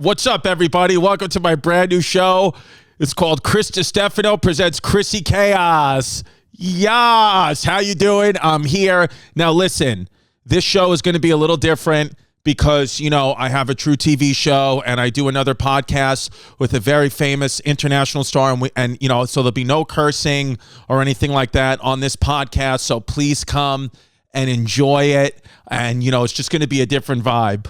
What's up, everybody? Welcome to my brand new show. It's called Distefano presents Chrissy Chaos. Yes, how you doing? I'm here. Now, listen, this show is going to be a little different because, you know, I have a true TV show and I do another podcast with a very famous international star, and you know, so there'll be no cursing or anything like that on this podcast. So please come and enjoy it. And, you know, it's just going to be a different vibe.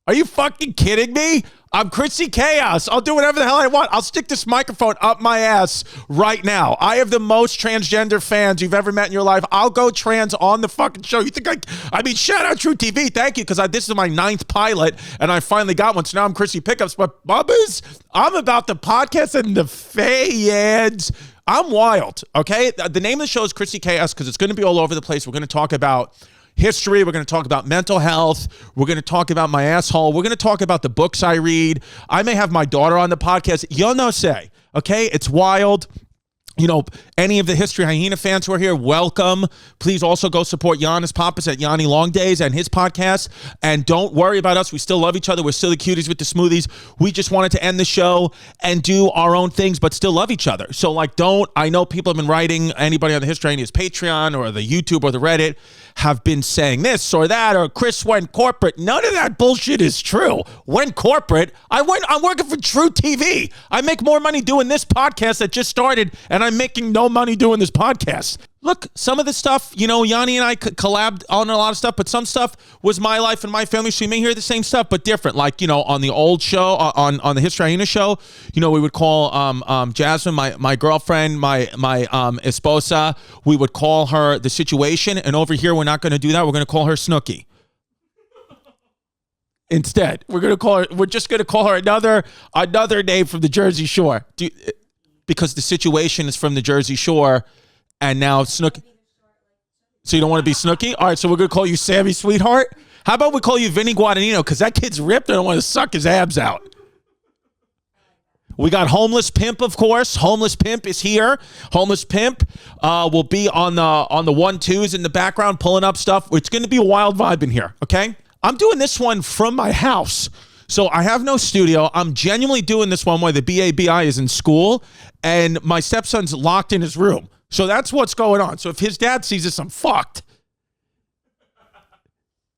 Are you fucking kidding me? I'm Chrissy Chaos. I'll do whatever the hell I want. I'll stick this microphone up my ass right now. I have the most transgender fans you've ever met in your life. I'll go trans on the fucking show. You think I mean, shout out True TV. Thank you, because this is my 9th pilot, and I finally got one. So now I'm Chrissy Pickups. But bubbas, I'm about the podcast and the fans. I'm wild, okay? The name of the show is Chrissy Chaos because it's going to be all over the place. We're going to talk about history. We're going to talk about mental health. We're going to talk about my asshole. We're going to talk about the books I read. I may have my daughter on the podcast. You'll know say, okay? It's wild. You know, any of the History Hyena fans who are here, welcome. Please also go support Giannis Pappas at Yanni Long Days and his podcast. And don't worry about us. We still love each other. We're still the cuties with the smoothies. We just wanted to end the show and do our own things, but still love each other. So, like, I know people have been writing, anybody on the History Hyena's Patreon or the YouTube or the Reddit have been saying this or that, or Chris went corporate. None of that bullshit is true. Went corporate. I'm working for True TV. I make more money doing this podcast that just started, and I'm making no money doing this podcast. Look, some of the stuff, you know, Yanni and I collabed on a lot of stuff, but some stuff was my life and my family, so you may hear the same stuff, but different. Like, you know, on the old show, on the History Hyena show, you know, we would call Jasmine, my girlfriend, my esposa, we would call her The Situation, and over here, we're not going to do that. We're going to call her Snooki. Instead, we're just going to call her another name from the Jersey Shore. Because The Situation is from the Jersey Shore, and now Snooki. So you don't want to be Snooki? All right, so we're going to call you Sammy Sweetheart. How about we call you Vinny Guadagnino? Because that kid's ripped. I don't want to suck his abs out. We got Homeless Pimp, of course. Homeless Pimp is here. Homeless Pimp will be on the 1-2s in the background, pulling up stuff. It's going to be a wild vibe in here, okay? I'm doing this one from my house. So I have no studio. I'm genuinely doing this one while the BABI is in school, and my stepson's locked in his room. So that's what's going on. So if his dad sees this, I'm fucked.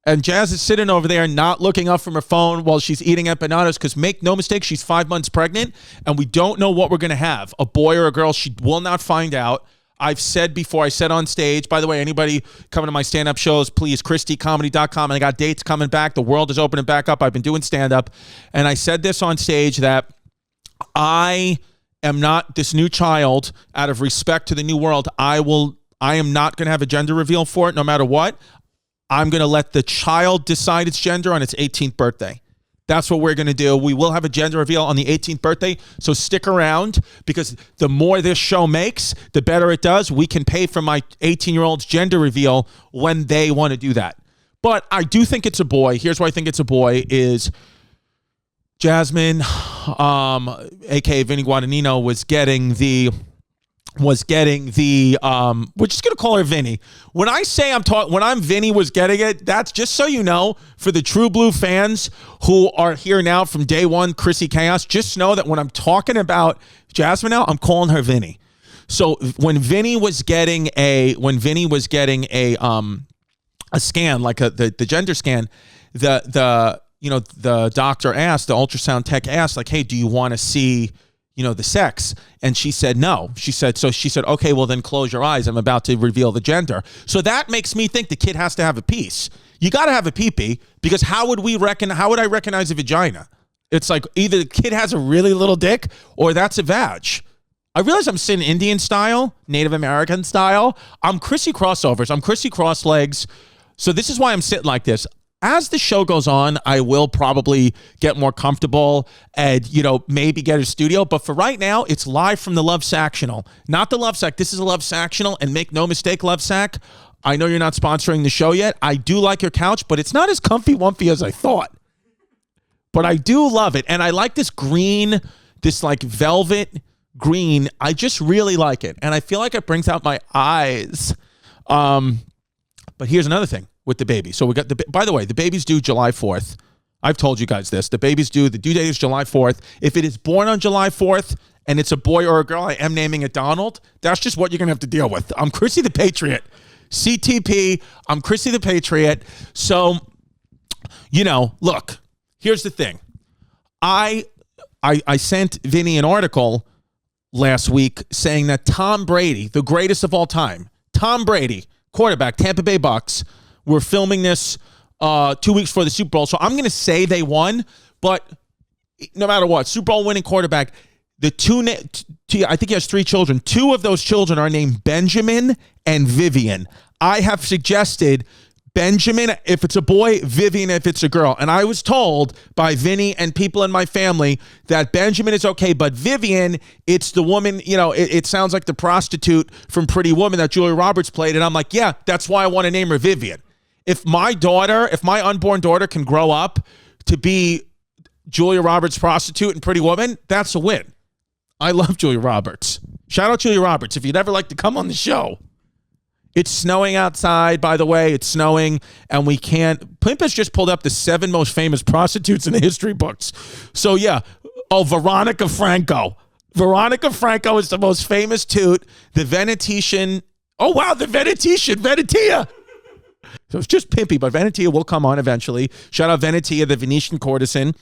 And Jazz is sitting over there not looking up from her phone while she's eating empanadas, because make no mistake, she's 5 months pregnant, and we don't know what we're going to have, a boy or a girl. She will not find out. I've said before, I said on stage, by the way, anybody coming to my stand-up shows, please, ChristyComedy.com. And I got dates coming back. The world is opening back up. I've been doing stand-up. And I said this on stage, that I am not this new child, out of respect to the new world. I am not going to have a gender reveal for it no matter what. I'm going to let the child decide its gender on its 18th birthday. That's what we're going to do. We will have a gender reveal on the 18th birthday, so stick around, because the more this show makes, the better it does. We can pay for my 18-year-old's gender reveal when they want to do that. But I do think it's a boy. Here's why I think it's a boy is Jasmine, a.k.a. Vinny Guadagnino, was getting the we're just going to call her Vinny. When I say when I'm Vinny was getting it, that's just so you know, for the True Blue fans who are here now from day one, Chrissy Chaos, just know that when I'm talking about Jasmine now, I'm calling her Vinny. So when Vinny was getting a scan, like the gender scan, the doctor asked, the ultrasound tech asked, like, hey, do you want to see, you know, the sex? And she said no. She said, okay, well then close your eyes. I'm about to reveal the gender. So that makes me think the kid has to have a piece. You got to have a pee-pee, because how would I recognize a vagina? It's like either the kid has a really little dick or that's a vag. I realize I'm sitting Indian style, Native American style. I'm Chrissy crossovers. I'm Chrissy cross legs. So this is why I'm sitting like this. As the show goes on, I will probably get more comfortable and, you know, maybe get a studio. But for right now, it's live from the Love Sactional. Not the Love Sack. This is a Love Sactional. And make no mistake, Love Sack, I know you're not sponsoring the show yet. I do like your couch, but it's not as comfy-wumpy as I thought. But I do love it. And I like this green, this like velvet green. I just really like it. And I feel like it brings out my eyes. But here's another thing with the baby. So we got by the way, the baby's due July 4th. I've told you guys this. The baby's due. The due date is July 4th. If it is born on July 4th and it's a boy or a girl, I am naming it Donald. That's just what you're going to have to deal with. I'm Chrissy the Patriot. CTP. I'm Chrissy the Patriot. So, you know, look, here's the thing. I sent Vinny an article last week saying that Tom Brady, the greatest of all time, Tom Brady, quarterback, Tampa Bay Bucks, we're filming this 2 weeks before the Super Bowl. So I'm going to say they won, but no matter what, Super Bowl winning quarterback, I think he has 3 children. 2 of those children are named Benjamin and Vivian. I have suggested Benjamin if it's a boy, Vivian if it's a girl. And I was told by Vinny and people in my family that Benjamin is okay, but Vivian, it's the woman, you know, it sounds like the prostitute from Pretty Woman that Julia Roberts played. And I'm like, yeah, that's why I want to name her Vivian. If my unborn daughter can grow up to be Julia Roberts' prostitute and Pretty Woman, that's a win. I love Julia Roberts. Shout out Julia Roberts. If you'd ever like to come on the show. It's snowing outside, by the way. It's snowing, and we can't. Pimp has just pulled up the 7 most famous prostitutes in the history books. So, yeah. Oh, Veronica Franco. Veronica Franco is the most famous toot. The Venetian. Oh, wow, the Venetian. Venetia. So it's just pimpy, but Venetia will come on eventually. Shout out Venetia, the Venetian courtesan.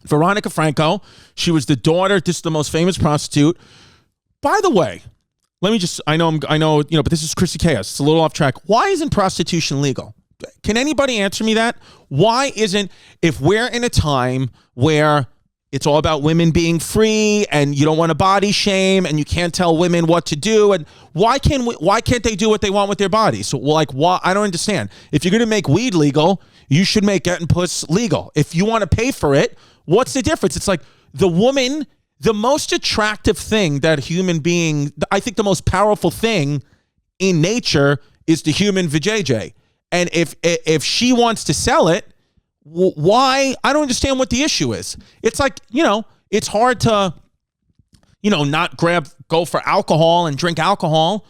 Veronica Franco. She was the daughter. This is the most famous prostitute. By the way. Let me just, I know, you know, but this is Chrissy Chaos. It's a little off track. Why isn't prostitution legal? Can anybody answer me that? Why isn't, if we're in a time where it's all about women being free and you don't want to body shame and you can't tell women what to do, and why can't they do what they want with their bodies? So, well, like, why? I don't understand. If you're going to make weed legal, you should make getting puss legal. If you want to pay for it, what's the difference? It's like the woman. The most attractive thing that human being, I think the most powerful thing in nature is the human vajayjay. And if she wants to sell it, why? I don't understand what the issue is. It's like, you know, it's hard to, you know, not go for alcohol and drink alcohol,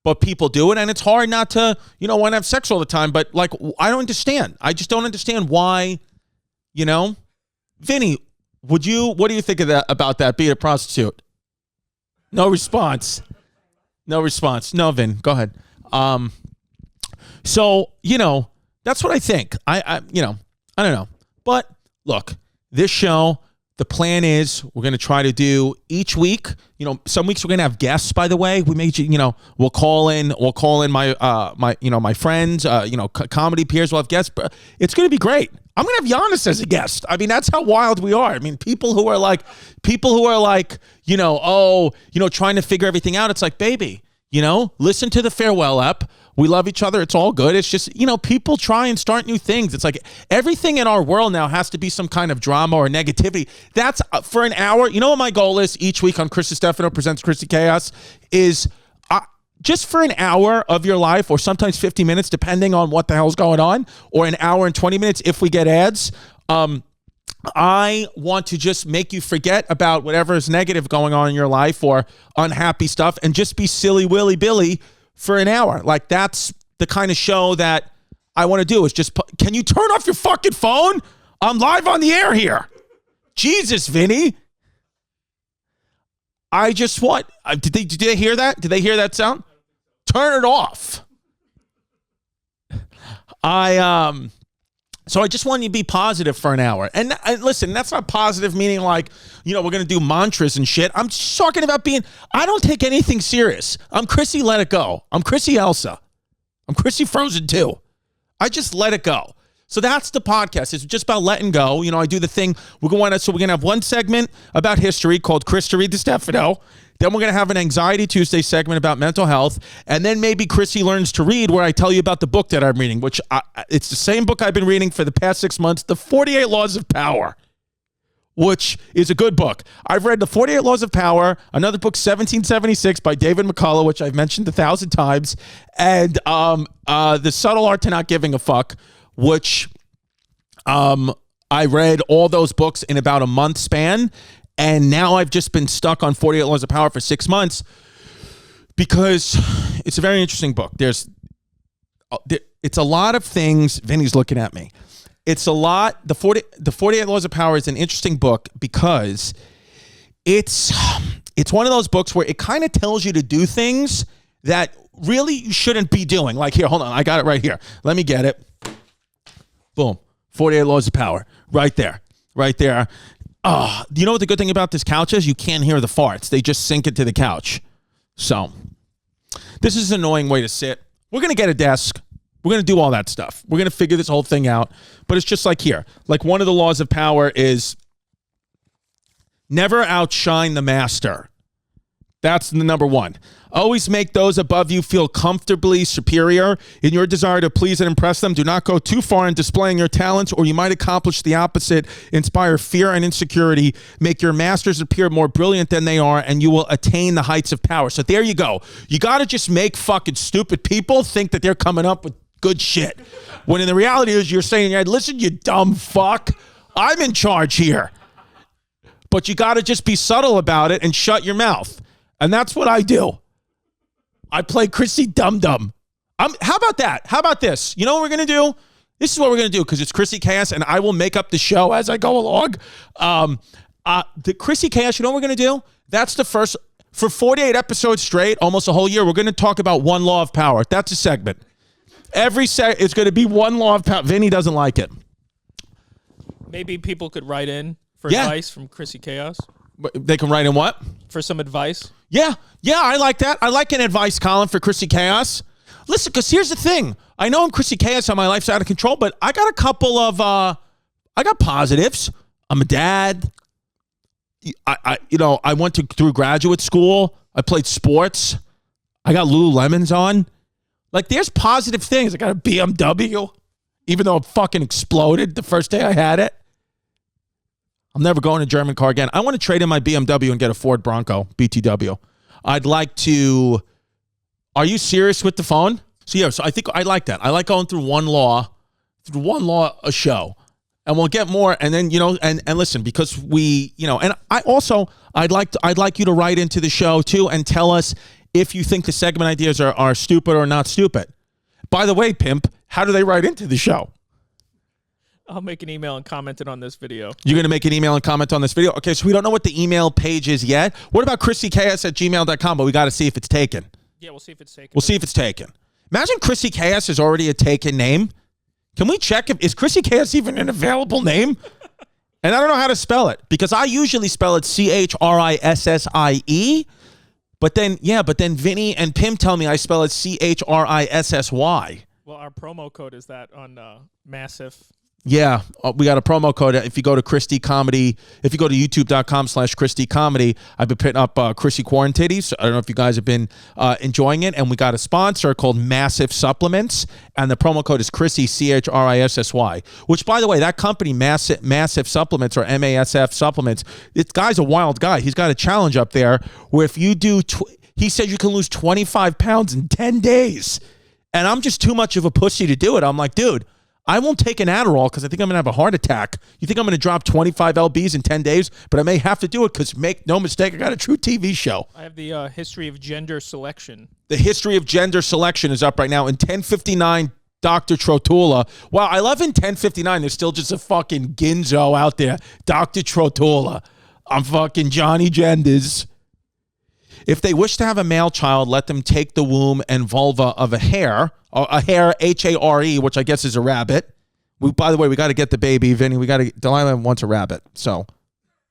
but people do it. And it's hard not to, you know, want to have sex all the time. But like, I don't understand. I just don't understand why, you know, Vinny, what do you think of that, about that, being a prostitute? No response. No, Vin, go ahead. So, you know, that's what I think. I you know, I don't know. But look, this show, the plan is we're going to try to do each week, you know, some weeks we're going to have guests, by the way. We made you know, we'll call in my you know, my friends, you know, comedy peers will have guests, but it's going to be great. I'm going to have YAAASSSS as a guest. I mean, that's how wild we are. I mean, people who are like, you know, oh, you know, trying to figure everything out. It's like, baby, you know, listen to the Farewell app. We love each other. It's all good. It's just, you know, people try and start new things. It's like everything in our world now has to be some kind of drama or negativity. That's for an hour. You know what my goal is each week on Distefano Presents Chrissy Chaos is just for an hour of your life, or sometimes 50 minutes, depending on what the hell's going on, or an hour and 20 minutes if we get ads. I want to just make you forget about whatever is negative going on in your life or unhappy stuff and just be silly Willy Billy for an hour. Like, that's the kind of show that I want to do, is just, can you turn off your fucking phone? I'm live on the air here. Jesus, Vinny. I just want, did they hear that? Did they hear that sound? Turn it off. So I just want you to be positive for an hour. And listen, that's not positive meaning like, you know, we're going to do mantras and shit. I'm just talking about I don't take anything serious. I'm Chrissy Let It Go. I'm Chrissy Elsa. I'm Chrissy Frozen 2. I just let it go. So that's the podcast. It's just about letting go. You know, I do the thing. We're going to have one segment about history called Chris to Read Distefano. Then we're going to have an Anxiety Tuesday segment about mental health. And then maybe Chrissy Learns to Read, where I tell you about the book that I'm reading, which it's the same book I've been reading for the past 6 months, The 48 Laws of Power, which is a good book. I've read The 48 Laws of Power, another book, 1776 by David McCullough, which I've mentioned 1,000 times, and The Subtle Art to Not Giving a Fuck, which I read all those books in about a month span. And now I've just been stuck on 48 Laws of Power for 6 months because it's a very interesting book. It's a lot of things. Vinny's looking at me. it's a lot. The 48 Laws of Power is an interesting book because it's one of those books where it kind of tells you to do things that really you shouldn't be doing. Like here, hold on. I got it right here. Let me get it. Boom. 48 Laws of Power. Right there. Right there. Oh, you know what the good thing about this couch is? You can't hear the farts. They just sink into the couch. So this is an annoying way to sit. We're going to get a desk. We're going to do all that stuff. We're going to figure this whole thing out. But it's just like here. Like one of the laws of power is never outshine the master. That's the number one. Always make those above you feel comfortably superior. In your desire to please and impress them, do not go too far in displaying your talents, or you might accomplish the opposite, inspire fear and insecurity, make your masters appear more brilliant than they are, and you will attain the heights of power. So there you go. You got to just make fucking stupid people think that they're coming up with good shit. When in the reality is you're saying, hey, listen, you dumb fuck, I'm in charge here. But you got to just be subtle about it and shut your mouth. And that's what I do. I play Chrissy Dum Dum. How about that? How about this? You know what we're going to do? This is what we're going to do because it's Chrissy Chaos and I will make up the show as I go along. The Chrissy Chaos, you know what we're going to do? That's the first, for 48 episodes straight, almost a whole year, we're going to talk about one law of power. That's a segment. Every it's going to be one law of power. Vinny doesn't like it. Maybe people could write in for advice from Chrissy Chaos. They can write in what? For some advice. Yeah, I like that. I like an advice column for Chrissy Chaos. Listen, because here's the thing. I know I'm Chrissy Chaos and my life's out of control, but I got a couple of, I got positives. I'm a dad. I went through graduate school. I played sports. I got Lululemons on. Like, there's positive things. I got a BMW, even though it fucking exploded the first day I had it. I'm never going to a German car again. I want to trade in my BMW and get a Ford Bronco, BTW. I'd like to... Are you serious with the phone? So, yeah, so I think I like that. I like going through one law a show. And we'll get more. And then, and listen, because we, and I'd like you to write into the show, too, and tell us if you think the segment ideas are stupid or not stupid. By the way, Pimp, how do they write into the show? I'll make an email and comment it on this video. You're going to make an email and comment on this video? Okay, so we don't know what the email page is yet. What about ChrissyChaos@gmail.com? But we got to see if it's taken. Yeah, we'll see if it's taken. We'll see if it's taken. Imagine Chrissy Chaos is already a taken name. Can we check is Chrissy Chaos even an available name? And I don't know how to spell it because I usually spell it CHRISSIE. But then Vinny and Pim tell me I spell it CHRISSY. Well, our promo code is that on Massive. Yeah, we got a promo code. If you go to Christy Comedy, if you go to youtube.com/Christy Comedy, I've been putting up Chrissy Quarantitties. I don't know if you guys have been enjoying it. And we got a sponsor called Massive Supplements. And the promo code is Chrissy, CHRISSY. Which, by the way, that company, Massive Supplements or MASF Supplements, this guy's a wild guy. He's got a challenge up there where if you do, he said you can lose 25 pounds in 10 days. And I'm just too much of a pussy to do it. I'm like, dude, I won't take an Adderall because I think I'm going to have a heart attack. You think I'm going to drop 25 lbs in 10 days? But I may have to do it because, make no mistake, I got a true TV show. I have the history of gender selection. The history of gender selection is up right now in 1059 Dr. Trotula. Wow, I love in 1059 there's still just a fucking Ginzo out there. Dr. Trotula. I'm fucking Johnny Genders. If they wish to have a male child, let them take the womb and vulva of a hare, H-A-R-E, which I guess is a rabbit. By the way, we got to get the baby, Vinny. Delilah wants a rabbit, so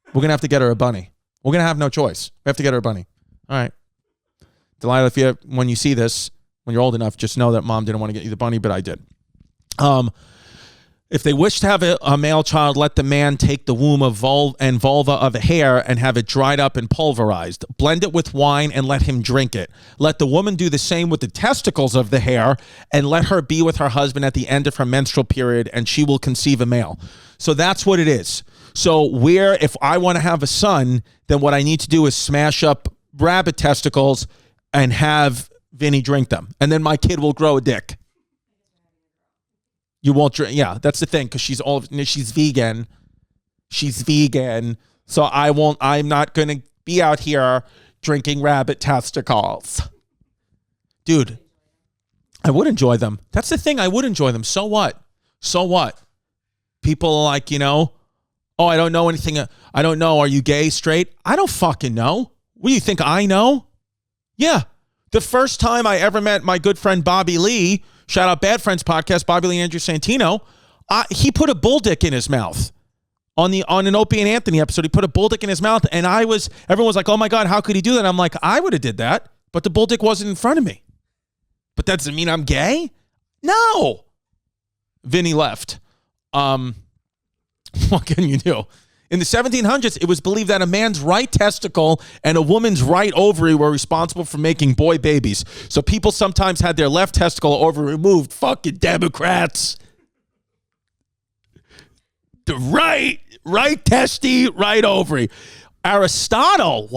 we're going to have to get her a bunny. We're going to have no choice. We have to get her a bunny. All right. Delilah, when you see this, when you're old enough, just know that Mom didn't want to get you the bunny, but I did. If they wish to have a male child, let the man take the womb and vulva of a hare and have it dried up and pulverized. Blend it with wine and let him drink it. Let the woman do the same with the testicles of the hare and let her be with her husband at the end of her menstrual period and she will conceive a male. So that's what it is. So if I want to have a son, then what I need to do is smash up rabbit testicles and have Vinny drink them. And then my kid will grow a dick. You won't drink. Yeah, that's the thing because she's vegan. She's vegan. So I'm not going to be out here drinking rabbit testicles. Dude, I would enjoy them. That's the thing. I would enjoy them. So what? So what? people are like, oh, I don't know anything. I don't know. Are you gay, straight? I don't fucking know. What do you think I know? Yeah. The first time I ever met my good friend Bobby Lee, shout out Bad Friends podcast, Bobby Lee Andrew Santino, he put a bull dick in his mouth. On an Opie and Anthony episode, he put a bull dick in his mouth, and everyone was like, oh my God, how could he do that? I'm like, I would have did that, but the bull dick wasn't in front of me. But that doesn't mean I'm gay? No. Vinny left. What can you do? In the 1700s, it was believed that a man's right testicle and a woman's right ovary were responsible for making boy babies. So people sometimes had their left testicle or ovary removed. Fucking Democrats. The right testy, right ovary. Aristotle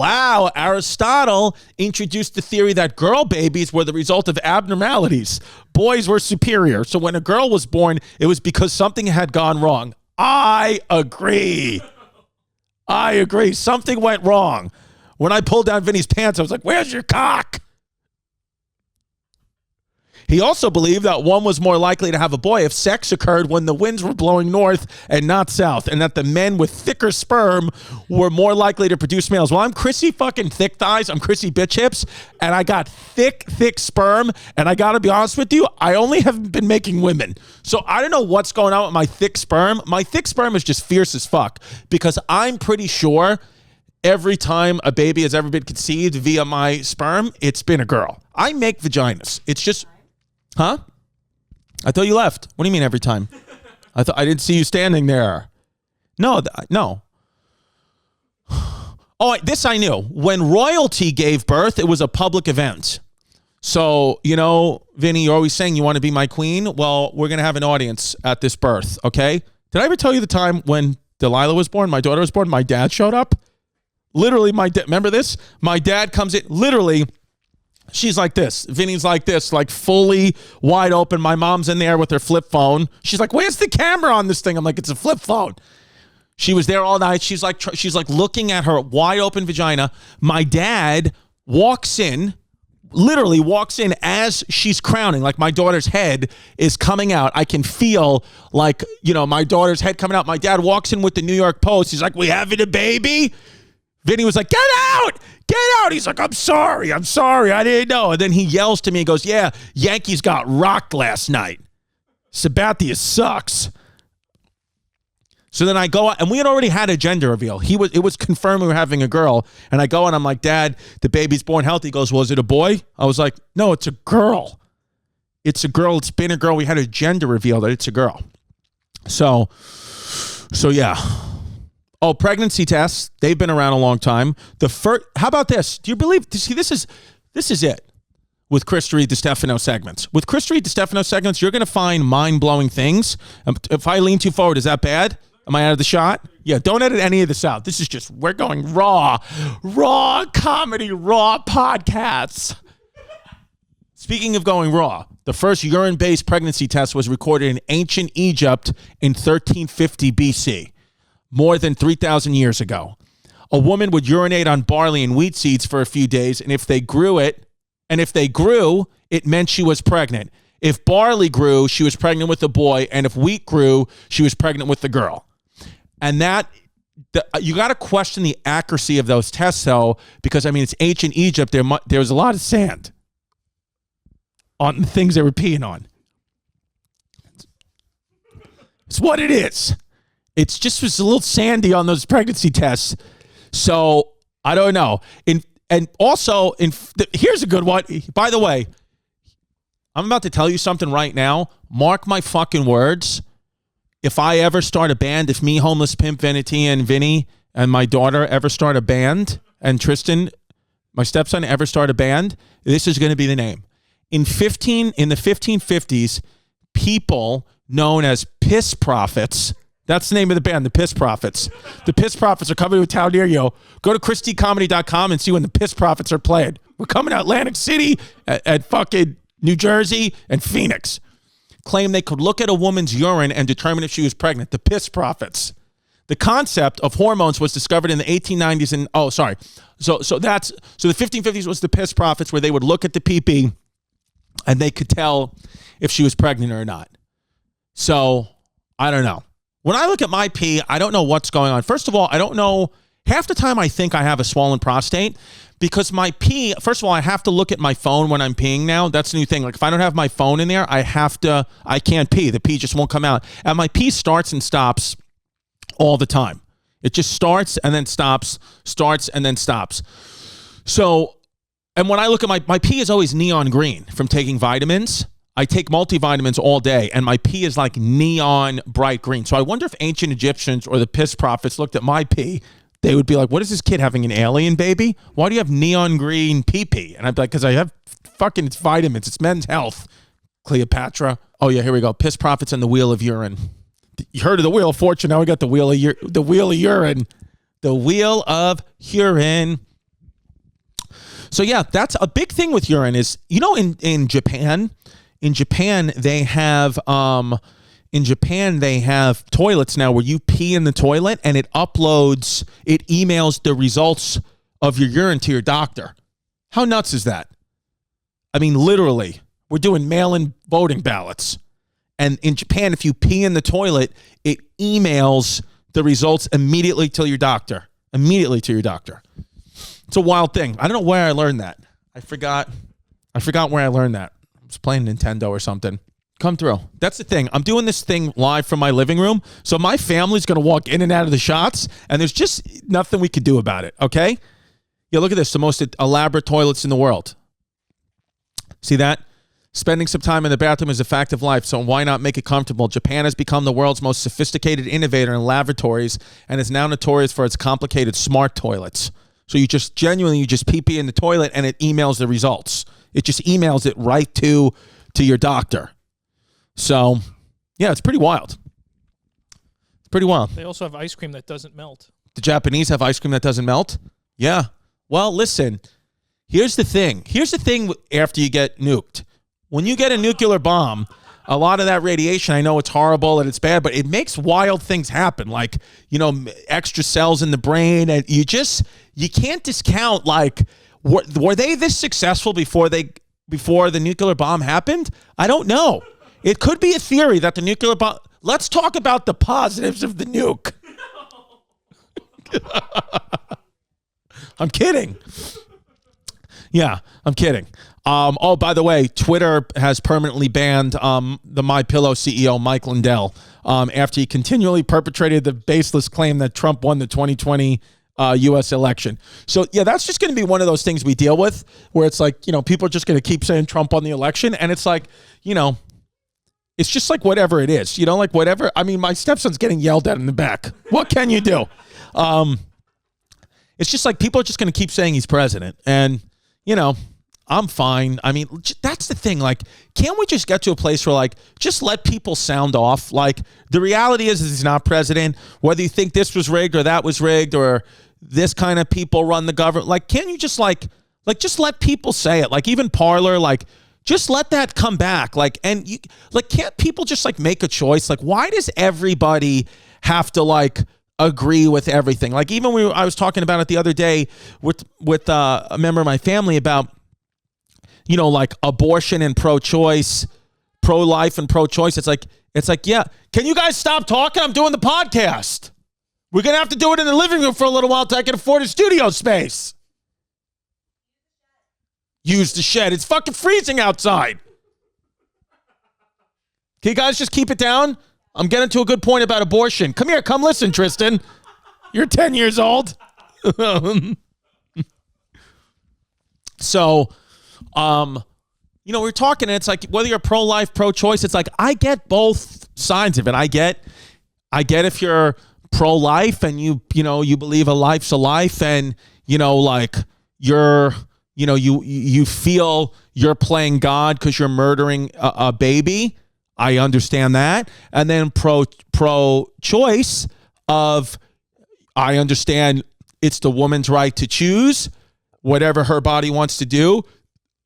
introduced the theory that girl babies were the result of abnormalities. Boys were superior. So when a girl was born, it was because something had gone wrong. I agree. Something went wrong. When I pulled down Vinny's pants, I was like, where's your cock? He also believed that one was more likely to have a boy if sex occurred when the winds were blowing north and not south, and that the men with thicker sperm were more likely to produce males. Well, I'm Chrissy fucking thick thighs. I'm Chrissy bitch hips, and I got thick sperm, and I got to be honest with you, I only have been making women. So I don't know what's going on with my thick sperm. My thick sperm is just fierce as fuck, because I'm pretty sure every time a baby has ever been conceived via my sperm, it's been a girl. I make vaginas. It's just... Huh? I thought you left. What do you mean every time? I didn't see you standing there. No. Oh, this I knew. When royalty gave birth, it was a public event. So, Vinny, you're always saying you want to be my queen. Well, we're going to have an audience at this birth, okay? Did I ever tell you the time when Delilah was born, my daughter was born, my dad showed up? Literally, remember this? My dad comes in, literally... She's like this. Vinny's like this, like fully wide open. My mom's in there with her flip phone. She's like, where's the camera on this thing? I'm like, it's a flip phone. She was there all night. She's like looking at her wide open vagina. My dad literally walks in as she's crowning, like my daughter's head is coming out. I can feel like, my daughter's head coming out. My dad walks in with the New York Post. He's like, we having a baby? Vinny was like, get out. He's like, I'm sorry. I didn't know. And then he yells to me and goes, yeah, Yankees got rocked last night. Sabathia sucks. So then I go out, and we had already had a gender reveal. It was confirmed we were having a girl. And I go and I'm like, Dad, the baby's born healthy. He goes, well, is it a boy? I was like, no, it's a girl. It's a girl. It's been a girl. We had a gender reveal that it's a girl. So yeah. Oh, pregnancy tests. They've been around a long time. How about this? Do you believe, see, this is it with Chris Distefano segments. With Chris Distefano segments, you're going to find mind-blowing things. If I lean too forward, is that bad? Am I out of the shot? Yeah, don't edit any of this out. This is just, we're going raw comedy, raw podcasts. Speaking of going raw, the first urine-based pregnancy test was recorded in ancient Egypt in 1350 BC. More than 3,000 years ago. A woman would urinate on barley and wheat seeds for a few days, and if they grew, it meant she was pregnant. If barley grew, she was pregnant with a boy, and if wheat grew, she was pregnant with the girl. And you got to question the accuracy of those tests, though, because, it's ancient Egypt. There was a lot of sand on the things they were peeing on. It's what it is. It's just was a little sandy on those pregnancy tests. So I don't know. Here's a good one. By the way, I'm about to tell you something right now. Mark my fucking words. If I ever start a band, if me, Homeless Pimp, Vanity, and Vinny, and my daughter ever start a band, and Tristan, my stepson, ever start a band, this is going to be the name. In the 1550s, people known as piss prophets. That's the name of the band, the Piss Prophets. The Piss Prophets are coming to a town near you. Go to ChristyComedy.com and see when the Piss Prophets are playing. We're coming to Atlantic City, at fucking New Jersey, and Phoenix. Claim they could look at a woman's urine and determine if she was pregnant. The Piss Prophets. The concept of hormones was discovered in the 1890s. So the 1550s was the Piss Prophets, where they would look at the pee-pee and they could tell if she was pregnant or not. So I don't know. When I look at my pee, I don't know what's going on. First of all, I don't know. Half the time I think I have a swollen prostate because my pee, first of all, I have to look at my phone when I'm peeing now. That's the new thing. Like if I don't have my phone in there, I can't pee. The pee just won't come out. And my pee starts and stops all the time. It just starts and then stops, starts and then stops. So, and when I look at my pee is always neon green from taking vitamins. I take multivitamins all day, and my pee is like neon bright green. So I wonder if ancient Egyptians or the piss prophets looked at my pee, they would be like, what is this kid having, an alien baby? Why do you have neon green pee-pee? And I'd be like, because I have fucking, it's vitamins. It's men's health. Cleopatra. Oh, yeah, here we go. Piss prophets and the wheel of urine. You heard of the wheel of fortune. Now we got the wheel of urine. The wheel of urine. So, yeah, that's a big thing with urine is, you know, in Japan they have toilets now where you pee in the toilet and it emails the results of your urine to your doctor. How nuts is that? I mean, literally, we're doing mail-in voting ballots. And in Japan, if you pee in the toilet, it emails the results immediately to your doctor. It's a wild thing. I don't know where I learned that. I forgot where I learned that. I was playing Nintendo or something. Come through. That's the thing. I'm doing this thing live from my living room, so my family's going to walk in and out of the shots, and there's just nothing we could do about it, okay? Yeah, look at this. The most elaborate toilets in the world. See that? Spending some time in the bathroom is a fact of life, so why not make it comfortable? Japan has become the world's most sophisticated innovator in lavatories and is now notorious for its complicated smart toilets. So you just pee in the toilet and it emails the results. It just emails it right to your doctor. So, yeah, it's pretty wild. They also have ice cream that doesn't melt. The Japanese have ice cream that doesn't melt? Yeah. Well, listen, here's the thing. After you get nuked. When you get a nuclear bomb, a lot of that radiation, I know it's horrible and it's bad, but it makes wild things happen. Like, you know, extra cells in the brain. And you can't discount, like, were they this successful before the nuclear bomb happened? I don't know. It could be a theory that the nuclear bomb... Let's talk about the positives of the nuke. I'm kidding. Yeah, I'm kidding. Oh, by the way, Twitter has permanently banned the MyPillow CEO, Mike Lindell, after he continually perpetrated the baseless claim that Trump won the 2020 U.S. election. So, yeah, that's just going to be one of those things we deal with where it's like, you know, people are just going to keep saying Trump won the election. And it's like, you know, it's just like whatever it is, you know, like whatever. I mean, my stepson's getting yelled at in the back. What can you do? It's just like people are just going to keep saying he's president. And, you know, I'm fine. I mean, that's the thing. Like, can't we just get to a place where, like, just let people sound off? Like, the reality is he's not president. Whether you think this was rigged or that was rigged or this kind of people run the government. Like, can't you just, just let people say it? Like, even Parler, like, just let that come back. Like, and you, like, can't people just, like, make a choice? Like, why does everybody have to, like, agree with everything? Like, even I was talking about it the other day with a member of my family about, you know, like abortion and pro-choice, pro-life and pro-choice. It's like, yeah, can you guys stop talking? I'm doing the podcast. We're going to have to do it in the living room for a little while until I can afford a studio space. Use the shed. It's fucking freezing outside. Can you guys just keep it down? I'm getting to a good point about abortion. Come here. Come listen, Tristan. You're 10 years old. So, you know, we're talking, and it's like, whether you're pro-life, pro-choice, it's like, I get both sides of it. I get if you're pro-life and you believe a life's a life and, you know, like you feel you're playing God because you're murdering a baby. I understand that. And then pro-choice of, I understand it's the woman's right to choose whatever her body wants to do.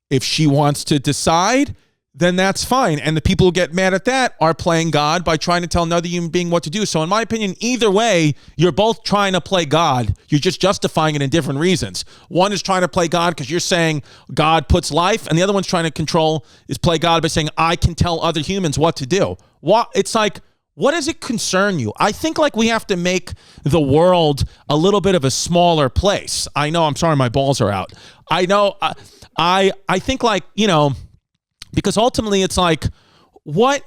If she wants to decide, then that's fine. And the people who get mad at that are playing God by trying to tell another human being what to do. So in my opinion, either way, you're both trying to play God. You're just justifying it in different reasons. One is trying to play God because you're saying God puts life, and the other one's trying to play God by saying, I can tell other humans what to do. It's like, What does it concern you? I think like we have to make the world a little bit of a smaller place. I know, I'm sorry, my balls are out. I know, I think like, you know, because ultimately it's like, what,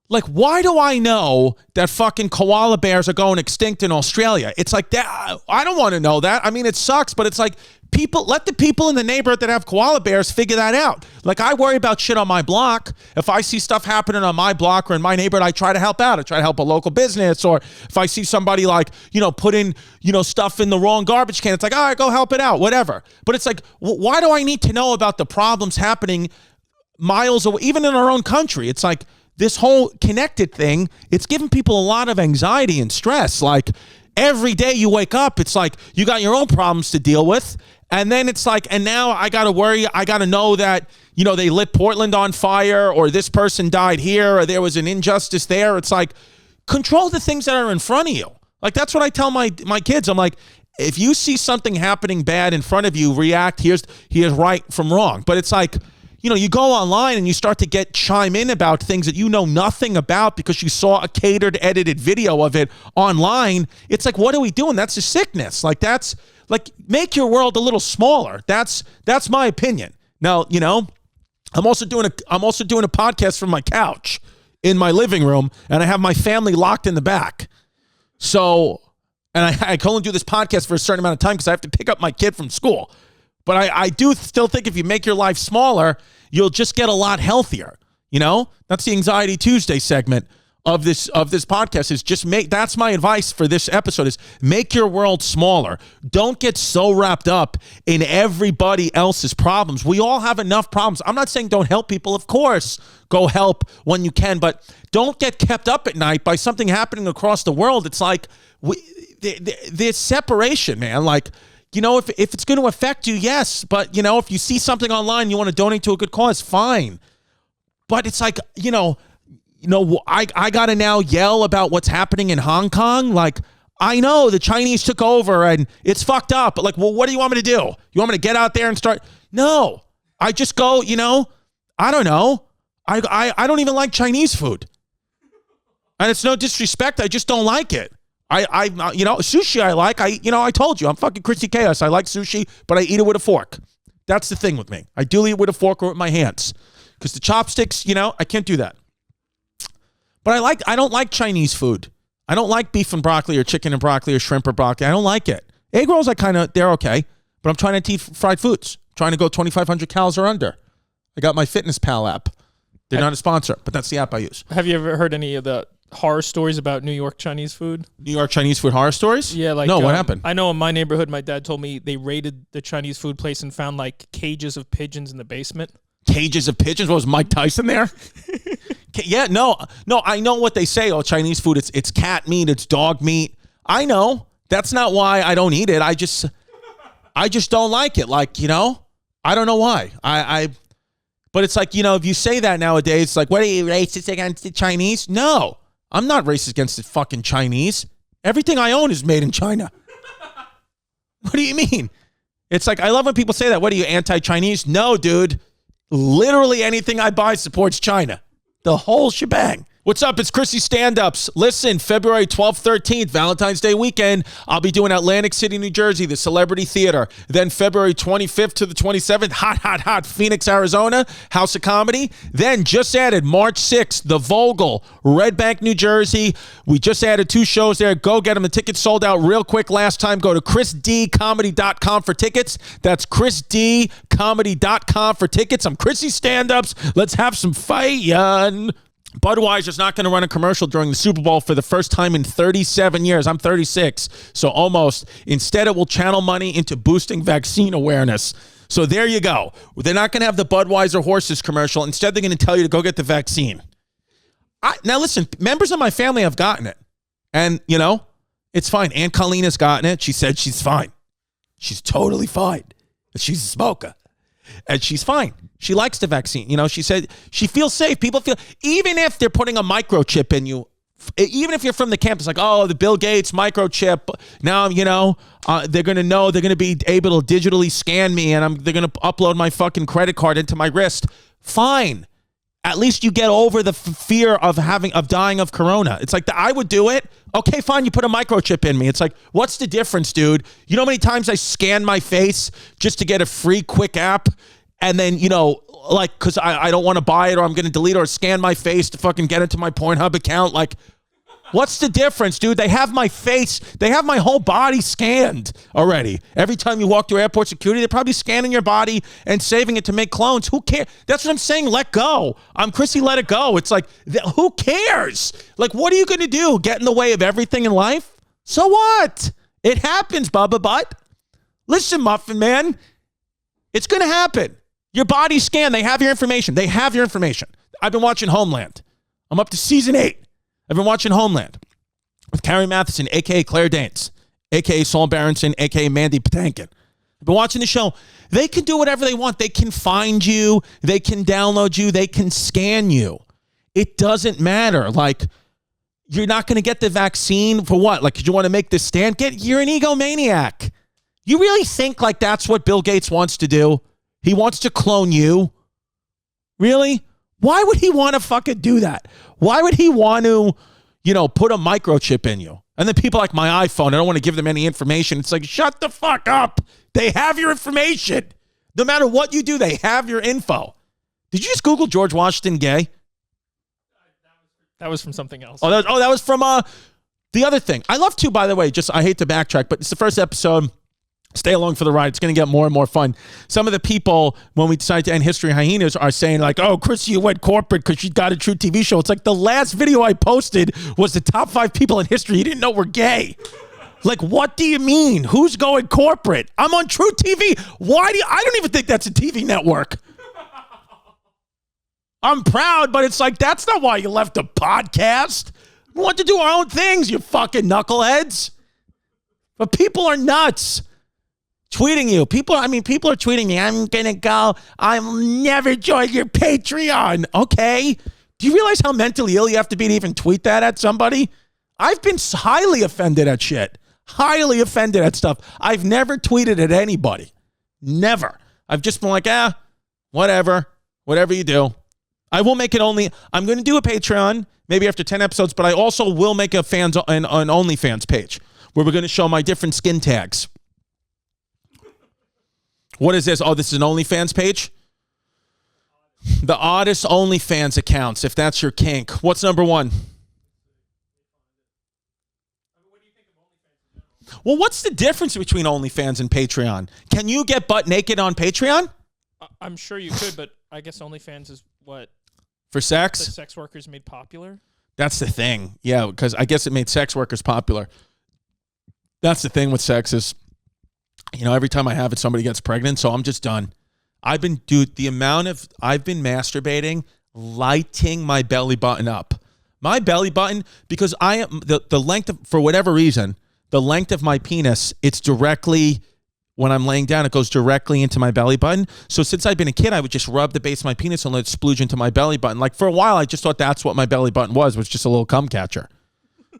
like, why do I know that fucking koala bears are going extinct in Australia? It's like that. I don't want to know that. I mean, it sucks, but it's like, people, let the people in the neighborhood that have koala bears figure that out. Like, I worry about shit on my block. If I see stuff happening on my block or in my neighborhood, I try to help out. I try to help a local business. Or if I see somebody like, you know, putting, you know, stuff in the wrong garbage can, it's like, all right, go help it out, whatever. But it's like, why do I need to know about the problems happening miles away, even in our own country? It's like this whole connected thing, it's giving people a lot of anxiety and stress. Like, every day you wake up, it's like you got your own problems to deal with. And then it's like, and now I got to worry. I got to know that, you know, they lit Portland on fire, or this person died here, or there was an injustice there. It's like, control the things that are in front of you. Like, that's what I tell my kids. I'm like, if you see something happening bad in front of you, react. Here's right from wrong. But it's like, you know, you go online and you start to chime in about things that you know nothing about because you saw a catered, edited video of it online. It's like, what are we doing? That's a sickness. Like, that's like, make your world a little smaller. That's my opinion. Now, you know, I'm also doing a podcast from my couch in my living room, and I have my family locked in the back. So, and I can only do this podcast for a certain amount of time because I have to pick up my kid from school. But I do still think if you make your life smaller, you'll just get a lot healthier. You know, that's the Anxiety Tuesday segment of this podcast. Is just that's my advice for this episode, is make your world smaller. Don't get so wrapped up in everybody else's problems. We all have enough problems. I'm not saying don't help people. Of course, go help when you can, but don't get kept up at night by something happening across the world. It's like there's separation, man. Like, you know, if it's going to affect you, yes. But, you know, if you see something online, you want to donate to a good cause, fine. But it's like, you know, I got to now yell about what's happening in Hong Kong. Like, I know the Chinese took over and it's fucked up. But like, well, what do you want me to do? You want me to get out there and start? No, I just go, you know, I don't know. I don't even like Chinese food. And it's no disrespect. I just don't like it. I you know, sushi I like. I told you, I'm fucking Chrissy Chaos. I like sushi, but I eat it with a fork. That's the thing with me. I do eat it with a fork or with my hands. Because the chopsticks, you know, I can't do that. But I don't like Chinese food. I don't like beef and broccoli or chicken and broccoli or shrimp or broccoli. I don't like it. Egg rolls, they're okay. But I'm trying to eat fried foods. I'm trying to go 2,500 calories or under. I got my Fitness Pal app. They're not a sponsor, but that's the app I use. Have you ever heard any of the horror stories about New York Chinese food? New York Chinese food horror stories? Yeah, like, no, what happened? I know in my neighborhood, my dad told me they raided the Chinese food place and found like cages of pigeons in the basement. Cages of pigeons? What, was Mike Tyson there? Yeah, no, I know what they say. Oh, Chinese food, it's cat meat, it's dog meat. I know. That's not why I don't eat it. I just don't like it. Like, you know, I don't know why. But it's like, you know, if you say that nowadays, it's like, what are you, racist against the Chinese? No, I'm not racist against the fucking Chinese. Everything I own is made in China. What do you mean? It's like, I love when people say that. What are you, anti-Chinese? No, dude. Literally anything I buy supports China. The whole shebang. What's up? It's Chrissy Stand-Ups. Listen, February 12th, 13th, Valentine's Day weekend, I'll be doing Atlantic City, New Jersey, the Celebrity Theater. Then February 25th to the 27th, hot, Phoenix, Arizona, House of Comedy. Then just added March 6th, the Vogel, Red Bank, New Jersey. We just added 2 shows there. Go get them. The tickets sold out real quick last time. Go to chrisdcomedy.com for tickets. That's chrisdcomedy.com for tickets. I'm Chrissy Stand-Ups. Let's have some fun. Budweiser's not going to run a commercial during the Super Bowl for the first time in 37 years. I'm 36, so almost. Instead, it will channel money into boosting vaccine awareness. So there you go. They're not going to have the Budweiser horses commercial. Instead, they're going to tell you to go get the vaccine. Now, listen, members of my family have gotten it. And, you know, it's fine. Aunt Colina's gotten it. She said she's fine. She's totally fine. She's a smoker. And she's fine. She likes the vaccine. You know, she said she feels safe. People feel, even if they're putting a microchip in you, even if you're from the campus, like, oh, the Bill Gates microchip. Now, you know, they're going to know, they're going to be able to digitally scan me and they're going to upload my fucking credit card into my wrist. Fine. At least you get over the fear of dying of corona. It's like, I would do it. Okay, fine. You put a microchip in me. It's like, what's the difference, dude? You know how many times I scan my face just to get a free quick app? And then, you know, like, because I don't want to buy it or I'm going to delete it, or scan my face to fucking get into my Pornhub account. Like, what's the difference, dude? They have my face. They have my whole body scanned already. Every time you walk through airport security, they're probably scanning your body and saving it to make clones. Who cares? That's what I'm saying. Let go. I'm Chrissy, let it go. It's like, who cares? Like, what are you going to do? Get in the way of everything in life? So what? It happens, Bubba Butt. Listen, Muffin Man. It's going to happen. Your body scan. They have your information. They have your information. I've been watching Homeland. I'm up to season 8. I've been watching Homeland with Carrie Matheson, a.k.a. Claire Danes, a.k.a. Saul Berenson, a.k.a. Mandy Patinkin. I've been watching the show. They can do whatever they want. They can find you. They can download you. They can scan you. It doesn't matter. Like, you're not going to get the vaccine for what? Like, you want to make this stand? You're an egomaniac. You really think like that's what Bill Gates wants to do? He wants to clone you? Really? Why would he want to fucking do that? Why would he want to, you know, put a microchip in you? And then people like my iPhone, I don't want to give them any information. It's like, shut the fuck up. They have your information. No matter what you do, they have your info. Did you just Google George Washington gay? That was from something else. Oh, that was from the other thing. I love to, by the way, I hate to backtrack, but it's the first episode. Stay along for the ride. It's going to get more and more fun. Some of the people, when we decide to end History Hyenas, are saying like, oh, Chrissy, you went corporate because she got a true TV show. It's like the last video I posted was the top 5 people in history you didn't know were gay. Like, what do you mean? Who's going corporate? I'm on True TV. I don't even think that's a TV network. I'm proud, but it's like, that's not why you left the podcast. We want to do our own things, you fucking knuckleheads. But people are nuts. Tweeting you. People are tweeting me. I'm going to go. I'll never join your Patreon. Okay. Do you realize how mentally ill you have to be to even tweet that at somebody? I've been highly offended at shit. Highly offended at stuff. I've never tweeted at anybody. Never. I've just been like, whatever. Whatever you do. I will make it only. I'm going to do a Patreon, maybe after 10 episodes, but I also will make an OnlyFans page where we're going to show my different skin tags. What is this? Oh, this is an OnlyFans page? The oddest OnlyFans accounts, if that's your kink. What's number 1? Well, what's the difference between OnlyFans and Patreon? Can you get butt naked on Patreon? I'm sure you could, but I guess OnlyFans is what? For sex? The sex workers made popular? That's the thing. Yeah, because I guess it made sex workers popular. That's the thing with sex is, you know, every time I have it, somebody gets pregnant, so I'm just done. I've been masturbating, lighting my belly button up. My belly button, because I am, the length of, for whatever reason, the length of my penis, it's directly, when I'm laying down, it goes directly into my belly button. So since I've been a kid, I would just rub the base of my penis and let it splooge into my belly button. Like for a while, I just thought that's what my belly button was just a little cum catcher.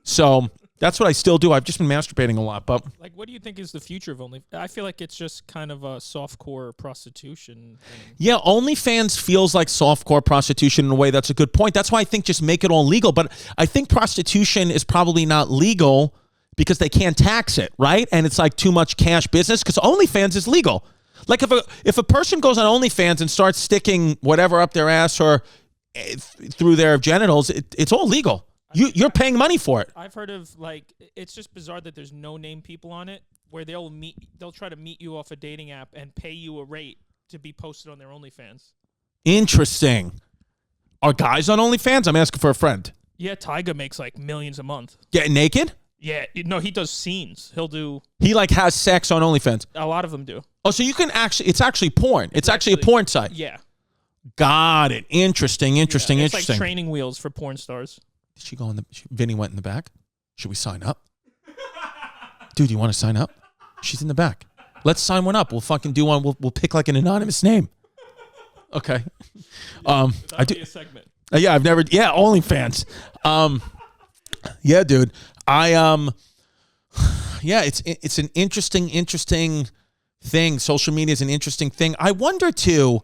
So that's what I still do. I've just been masturbating a lot. But like, what do you think is the future of OnlyFans? I feel like it's just kind of a softcore prostitution. Yeah, OnlyFans feels like softcore prostitution in a way. That's a good point. That's why I think just make it all legal. But I think prostitution is probably not legal because they can't tax it, right? And it's like too much cash business because OnlyFans is legal. Like if a person goes on OnlyFans and starts sticking whatever up their ass or through their genitals, it's all legal. You're paying money for it. I've heard of, like, it's just bizarre that there's no name people on it where they'll try to meet you off a dating app and pay you a rate to be posted on their OnlyFans. Interesting. Are guys on OnlyFans? I'm asking for a friend. Yeah, Tyga makes like millions a month. Getting naked? Yeah, no, he does scenes. He like has sex on OnlyFans. A lot of them do. Oh, so you can it's actually porn. It's actually a porn site. Yeah. Got it. Interesting. It's like training wheels for porn stars. Did she go in Vinny went in the back? Should we sign up? Dude, you want to sign up? She's in the back. Let's sign one up. We'll fucking do one. We'll pick like an anonymous name. Okay. That'll be a segment. Yeah, OnlyFans. Yeah, dude. It's an interesting thing. Social media is an interesting thing. I wonder too,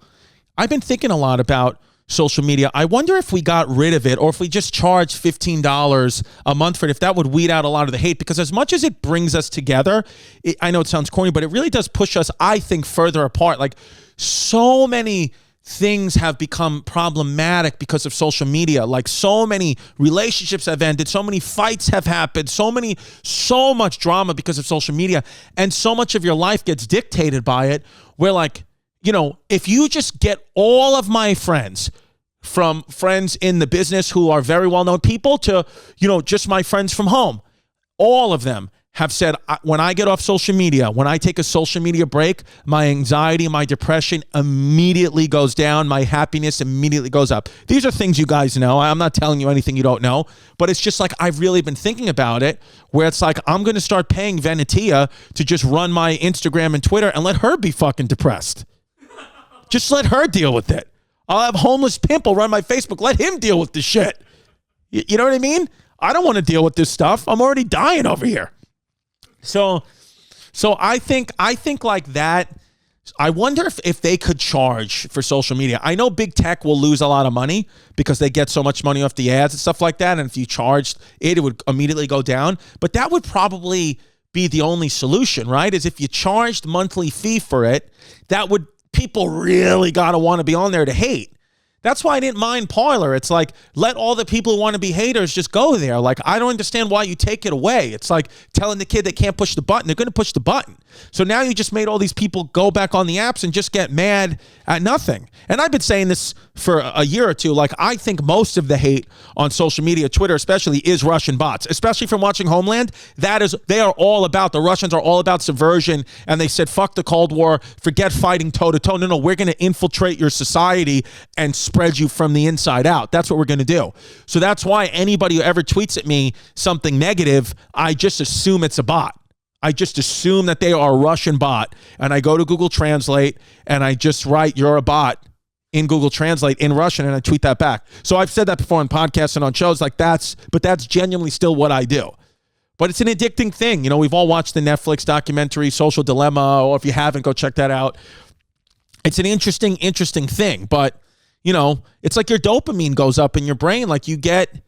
I've been thinking a lot about social media. I wonder if we got rid of it or if we just charge $15 a month for it, if that would weed out a lot of the hate. Because as much as it brings us together, I know it sounds corny, but it really does push us, I think, further apart. Like, so many things have become problematic because of social media. Like, so many relationships have ended, so many fights have happened, so much drama because of social media, and so much of your life gets dictated by it, where, like, you know, if you just get all of my friends, from friends in the business who are very well-known people to, you know, just my friends from home, all of them have said, when I get off social media, when I take a social media break, my anxiety, my depression immediately goes down. My happiness immediately goes up. These are things you guys know. I'm not telling you anything you don't know, but it's just like, I've really been thinking about it, where it's like, I'm going to start paying Venetia to just run my Instagram and Twitter and let her be fucking depressed. Just let her deal with it. I'll have Homeless Pimp will run my Facebook. Let him deal with the shit. You know what I mean? I don't want to deal with this stuff. I'm already dying over here. So I think like that. I wonder if they could charge for social media. I know big tech will lose a lot of money because they get so much money off the ads and stuff like that. And if you charged it would immediately go down. But that would probably be the only solution, right? Is if you charged monthly fee for it, that would, people really got to want to be on there to hate. That's why I didn't mind Parler. It's like, let all the people who want to be haters just go there. Like, I don't understand why you take it away. It's like telling the kid they can't push the button. They're going to push the button. So now you just made all these people go back on the apps and just get mad at nothing. And I've been saying this for a year or two. Like, I think most of the hate on social media, Twitter especially, is Russian bots, especially from watching Homeland. They are all about, the Russians are all about subversion. And they said, fuck the Cold War, forget fighting toe to toe. No, we're going to infiltrate your society and spread you from the inside out. That's what we're going to do. So that's why anybody who ever tweets at me something negative, I just assume it's a bot. I just assume that they are a Russian bot. And I go to Google Translate and I just write, you're a bot, in Google Translate in Russian, and I tweet that back. So I've said that before on podcasts and on shows like that's genuinely still what I do. But it's an addicting thing. You know, we've all watched the Netflix documentary Social Dilemma, or if you haven't, go check that out. It's an interesting thing. But, you know, it's like your dopamine goes up in your brain. Like, you get,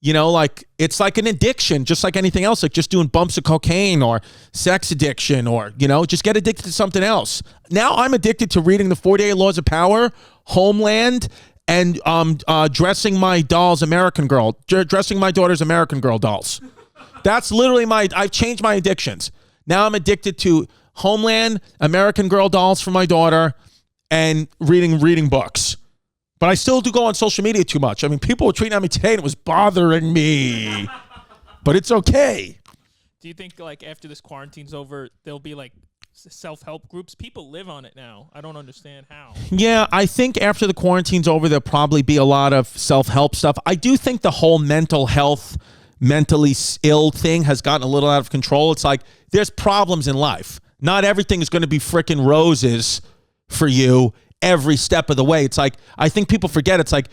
you know, like, it's like an addiction, just like anything else, like just doing bumps of cocaine or sex addiction, or, you know, just get addicted to something else. Now I'm addicted to reading the 48 Laws of Power, Homeland, and dressing my daughter's American Girl dolls. That's literally I've changed my addictions. Now I'm addicted to Homeland, American Girl dolls for my daughter, and reading books. But I still do go on social media too much. I mean, people were tweeting at me today and it was bothering me. But it's okay. Do you think, like, after this quarantine's over, there'll be, like, self-help groups? People live on it now. I don't understand how. Yeah, I think after the quarantine's over, there'll probably be a lot of self-help stuff. I do think the whole mental health, mentally ill thing has gotten a little out of control. It's like, there's problems in life. Not everything is going to be frickin' roses for you every step of the way. It's like, I think people forget, it's like,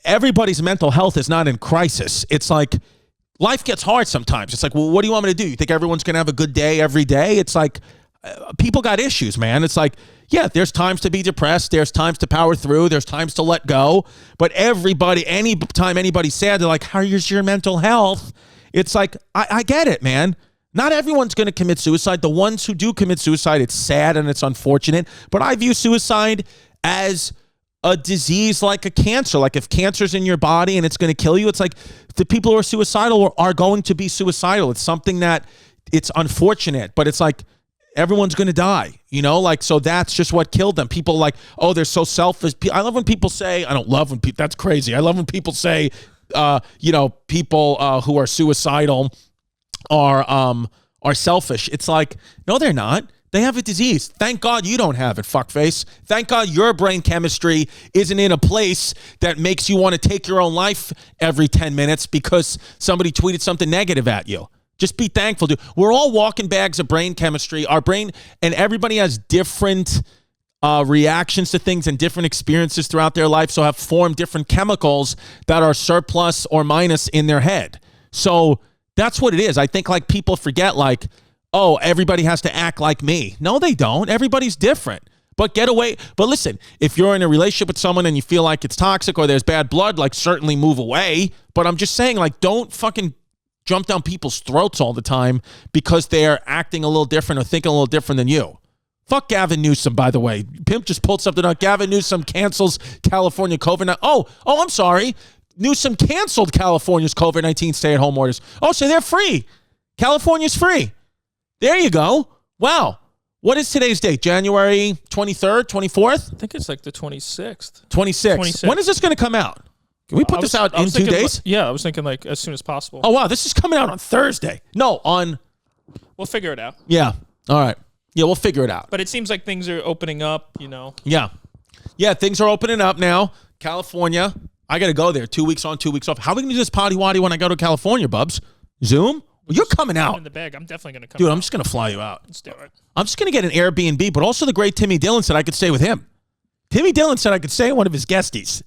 everybody's mental health is not in crisis. It's like, life gets hard sometimes. It's like, well, what do you want me to do? You think everyone's going to have a good day every day? It's like, people got issues, man. It's like, yeah, there's times to be depressed. There's times to power through. There's times to let go. But everybody, anytime anybody's sad, they're like, how's your mental health? It's like, I get it, man. Not everyone's going to commit suicide. The ones who do commit suicide, it's sad and it's unfortunate. But I view suicide as a disease like a cancer. Like, if cancer's in your body and it's going to kill you, it's like the people who are suicidal are going to be suicidal. It's something that, it's unfortunate, but it's like, everyone's going to die, you know? Like, so that's just what killed them. People like, oh, they're so selfish. I love when people say, I don't love when people, that's crazy. I love when people say, you know, people who are suicidal are selfish. It's like, no, they're not. They have a disease. Thank God you don't have it, fuckface. Thank God your brain chemistry isn't in a place that makes you want to take your own life every 10 minutes because somebody tweeted something negative at you. Just be thankful, dude. We're all walking bags of brain chemistry. Our brain, and everybody has different reactions to things and different experiences throughout their life, so have formed different chemicals that are surplus or minus in their head. So that's what it is. I think, like, people forget, like, oh, everybody has to act like me. No, they don't. Everybody's different. But get away. But listen, if you're in a relationship with someone and you feel like it's toxic or there's bad blood, like certainly move away. But I'm just saying, like, don't fucking jump down people's throats all the time because they're acting a little different or thinking a little different than you. Fuck Gavin Newsom, by the way. Pimp just pulled something out. Gavin Newsom cancels California COVID. Oh, I'm sorry. Newsom canceled California's COVID-19 stay-at-home orders. Oh, so they're free. California's free. There you go. Wow. What is today's date? January 23rd, 24th? I think it's like the 26th. 26th. When is this going to come out? Can we put this out in 2 days? Yeah, I was thinking like as soon as possible. Oh, wow. This is coming out on Thursday. No, on... We'll figure it out. Yeah. All right. Yeah, we'll figure it out. But it seems like things are opening up, you know. Yeah. Yeah, things are opening up now. California. I got to go there. 2 weeks on, 2 weeks off. How are we going to do this potty waddy when I go to California, Bubs? Zoom? Well, you're coming out. In the bag. I'm definitely going to come Dude, out. I'm just going to fly you out. Let's do it. I'm just going to get an Airbnb, but also the great Timmy Dillon said I could stay with him. Timmy Dillon said I could stay in one of his guesties.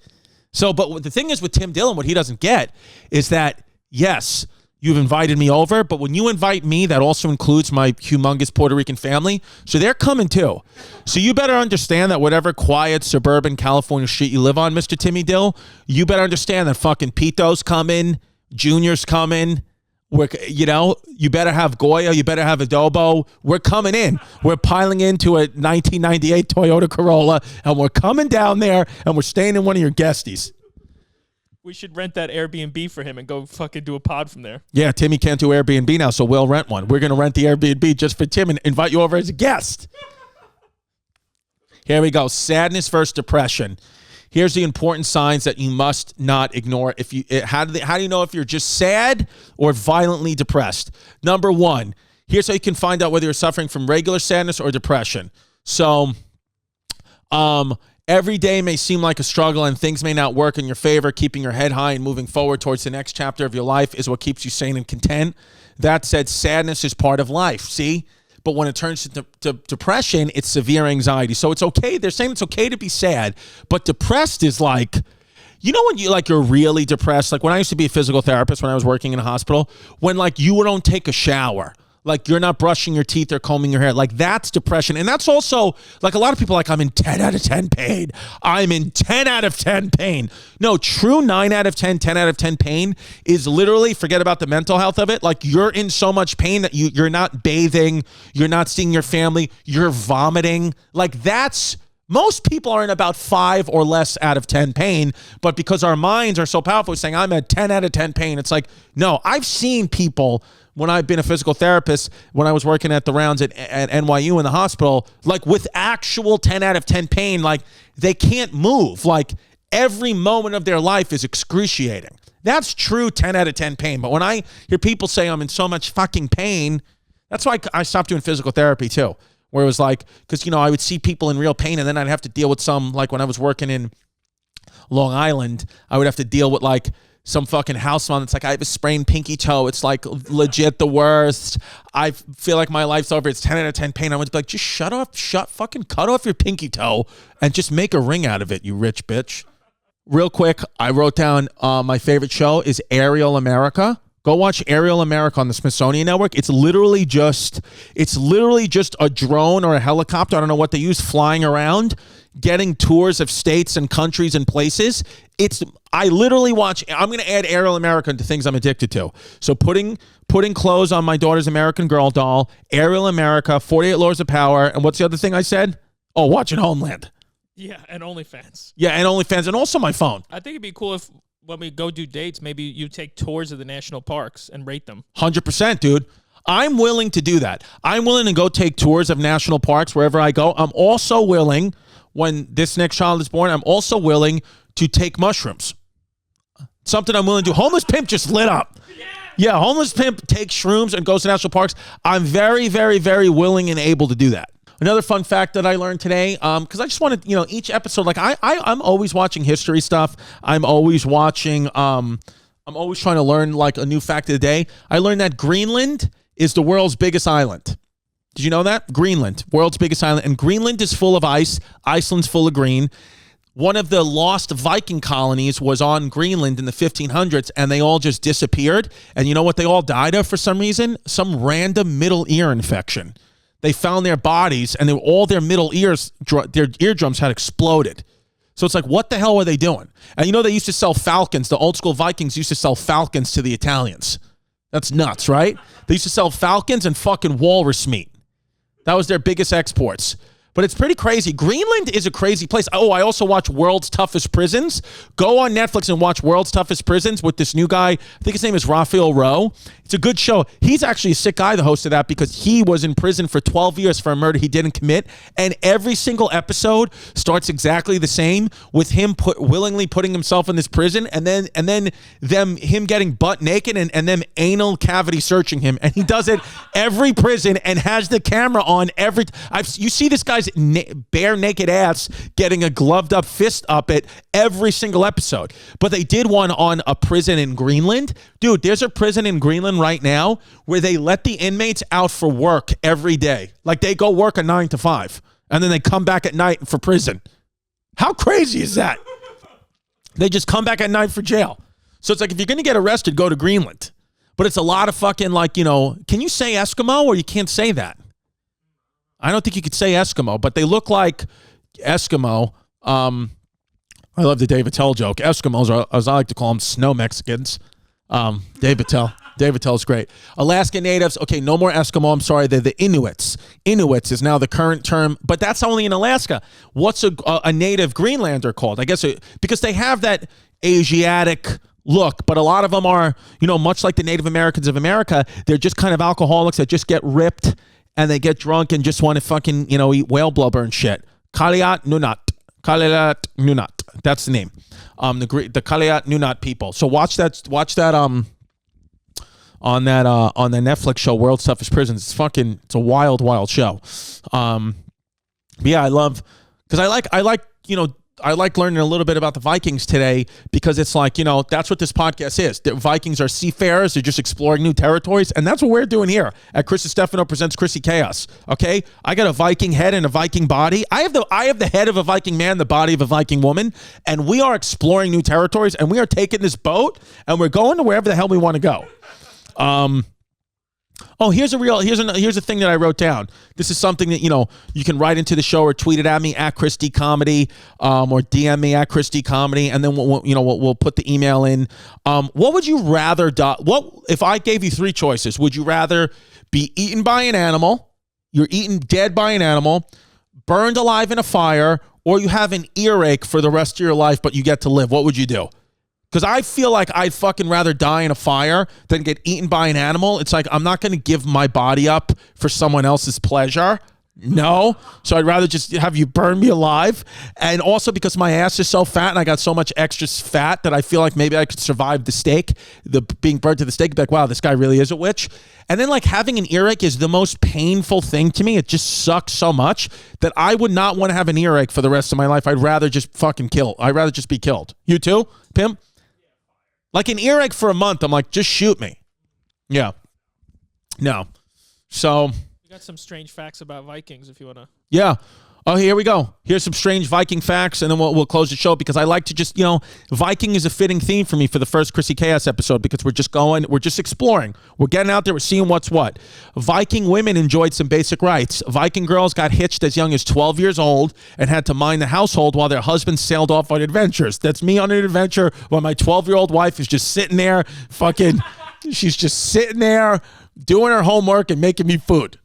So, but the thing is with Tim Dillon, what he doesn't get is that, yes, you've invited me over, but when you invite me, that also includes my humongous Puerto Rican family. So they're coming too. So you better understand that whatever quiet suburban California street you live on, Mr. Timmy Dill, you better understand that fucking Pito's coming, Junior's coming. You better have Goya, you better have Adobo. We're coming in. We're piling into a 1998 Toyota Corolla, and we're coming down there, and we're staying in one of your guesties. We should rent that Airbnb for him and go fucking do a pod from there. Yeah, Timmy can't do Airbnb now, so we'll rent one. We're going to rent the Airbnb just for Tim and invite you over as a guest. Here we go. Sadness versus depression. Here's the important signs that you must not ignore. How do you know if you're just sad or violently depressed? Number one, here's how you can find out whether you're suffering from regular sadness or depression. So, every day may seem like a struggle and things may not work in your favor. Keeping your head high and moving forward towards the next chapter of your life is what keeps you sane and content. That said, sadness is part of life. See? But when it turns to depression, it's severe anxiety. So it's okay. They're saying it's okay to be sad, but depressed is like, you know, when you're really depressed, like when I used to be a physical therapist, when I was working in a hospital, when like you don't take a shower, like you're not brushing your teeth or combing your hair, like that's depression. And that's also like a lot of people are like, I'm in 10 out of 10 pain. I'm in 10 out of 10 pain. No, true 9 out of 10, 10 out of 10 pain is literally, forget about the mental health of it. Like you're in so much pain that you're not bathing. You're not seeing your family. You're vomiting. Like that's, most people are in about 5 or less out of 10 pain, but because our minds are so powerful, saying I'm at 10 out of 10 pain. It's like, no, I've seen people when I've been a physical therapist, when I was working at the rounds at NYU in the hospital, like with actual 10 out of 10 pain, like they can't move. Like every moment of their life is excruciating. That's true 10 out of 10 pain. But when I hear people say I'm in so much fucking pain, that's why I stopped doing physical therapy too. Where it was like, because, you know, I would see people in real pain and then I'd have to deal with some, like when I was working in Long Island, I would have to deal with like some fucking house mom that's like, I have a sprained pinky toe. It's like legit the worst. I feel like my life's over. It's 10 out of 10 pain. I would be like, just fucking cut off your pinky toe and just make a ring out of it, you rich bitch. Real quick, I wrote down my favorite show is Aerial America. Go watch Aerial America on the Smithsonian Network. It's literally just a drone or a helicopter. I don't know what they use, flying around, getting tours of states and countries and places. I literally watch. I'm going to add Aerial America into things I'm addicted to. So putting clothes on my daughter's American Girl doll, Aerial America, 48 Laws of Power, and what's the other thing I said? Oh, watching Homeland. Yeah, and OnlyFans. Yeah, and OnlyFans, and also my phone. I think it'd be cool if when we go do dates, maybe you take tours of the national parks and rate them. 100%, dude. I'm willing to do that. I'm willing to go take tours of national parks wherever I go. I'm also willing, when this next child is born, I'm also willing to take mushrooms. Something I'm willing to do. Homeless Pimp just lit up. Yeah, Homeless Pimp takes shrooms and goes to national parks. I'm very, very, very willing and able to do that. Another fun fact that I learned today, because I just wanted, you know, each episode, like I'm always watching history stuff. I'm always watching, I'm always trying to learn like a new fact of the day. I learned that Greenland is the world's biggest island. Did you know that? Greenland, world's biggest island. And Greenland is full of ice. Iceland's full of green. One of the lost Viking colonies was on Greenland in the 1500s, and they all just disappeared. And you know what they all died of for some reason? Some random middle ear infection. they found their bodies, and all their middle ears, their eardrums had exploded. So it's like, what the hell were they doing? And you know, they used to sell falcons. The old school Vikings used to sell falcons to the Italians. That's nuts, right? They used to sell falcons and fucking walrus meat. That was their biggest exports. But it's pretty crazy. Greenland is a crazy place. Oh, I also watch World's Toughest Prisons. Go on Netflix and watch World's Toughest Prisons with this new guy. I think his name is Raphael Rowe. It's a good show. He's actually a sick guy, the host of that, because he was in prison for 12 years for a murder he didn't commit. And every single episode starts exactly the same, with him willingly putting himself in this prison, and then him getting butt naked and them anal cavity searching him. And he does it every prison and has the camera on every. You see this guy's bare naked ass getting a gloved up fist up at every single episode. But they did one on a prison in Greenland. Dude, there's a prison in Greenland right now where they let the inmates out for work every day. Like, they go work a 9 to 5 and then they come back at night for prison. How crazy is that? They just come back at night for jail. So it's like, if you're going to get arrested, go to Greenland. But it's a lot of fucking, like, you know, can you say Eskimo, or you can't say that? I don't think you could say Eskimo, but they look like Eskimo. I love the Dave Attell joke. Eskimos are, as I like to call them, snow Mexicans. Dave Attell. Dave Attell's great. Alaska natives. Okay, no more Eskimo. I'm sorry. They're the Inuits. Inuits is now the current term, but that's only in Alaska. What's a native Greenlander called? I guess because they have that Asiatic look, but a lot of them are, you know, much like the Native Americans of America, they're just kind of alcoholics that just get ripped and they get drunk and just want to fucking, you know, eat whale blubber and shit. Kaliat Nunat. Kaliat Nunat. That's the name. The Kaliat Nunat people. So watch that on that Netflix show, World's Toughest Prisons. It's a wild show. Yeah, I love, because I like learning a little bit about the Vikings today, because it's like, you know, that's what this podcast is. The Vikings are seafarers. They're just exploring new territories. And that's what we're doing here at Chris Distefano Presents Chrissy Chaos. Okay. I got a Viking head and a Viking body. I have the head of a Viking man, the body of a Viking woman. And we are exploring new territories, and we are taking this boat and we're going to wherever the hell we want to go. Oh, here's a thing that I wrote down. This is something that, you know, you can write into the show or tweet it at me at Christy Comedy, or DM me at Christy Comedy, and then we'll put the email in. What would you rather do? What if I gave you three choices? Would you rather be eaten by an animal? You're eaten dead by an animal, burned alive in a fire, or you have an earache for the rest of your life, but you get to live? What would you do? Because I feel like I'd fucking rather die in a fire than get eaten by an animal. It's like, I'm not going to give my body up for someone else's pleasure. No. So I'd rather just have you burn me alive. And also because my ass is so fat and I got so much extra fat that I feel like maybe I could survive the steak, the being burnt to the steak. Be like, wow, this guy really is a witch. And then, like, having an earache is the most painful thing to me. It just sucks so much that I would not want to have an earache for the rest of my life. I'd rather just fucking kill. I'd rather just be killed. You too, Pimp? Like an earache for a month, I'm like, just shoot me. Yeah. No. So. You got some strange facts about Vikings if you want to. Yeah. Oh, here we go. Here's some strange Viking facts, and then we'll close the show, because I like to just, you know, Viking is a fitting theme for me for the first Chrissy Chaos episode, because we're just exploring. We're getting out there. We're seeing what's what. Viking women enjoyed some basic rights. Viking girls got hitched as young as 12 years old and had to mind the household while their husbands sailed off on adventures. That's me on an adventure while my 12-year-old wife is just sitting there she's just sitting there doing her homework and making me food.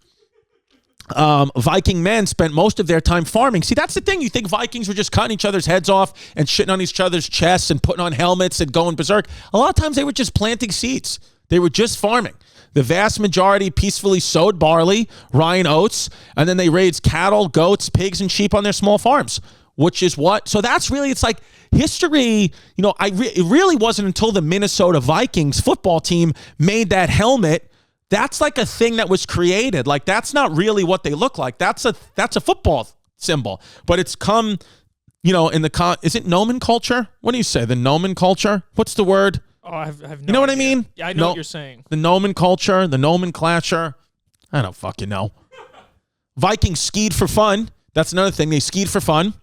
Viking men spent most of their time farming. See, that's the thing. You think Vikings were just cutting each other's heads off and shitting on each other's chests and putting on helmets and going berserk. A lot of times they were just planting seeds. They were just farming. The vast majority peacefully sowed barley, rye, and oats, and then they raised cattle, goats, pigs, and sheep on their small farms, which is what. So that's really, it's like history. You know, it really wasn't until the Minnesota Vikings football team made that helmet. That's like a thing that was created. Like, that's not really what they look like. That's a football symbol. But it's come, you know, is it nomenclature? What do you say? The nomenclature? What's the word? Oh, I have no You know what I idea. mean? Yeah, I know what you're saying. The nomenclature, the nomenclature. I don't fucking know. Vikings skied for fun. That's another thing. They skied for fun.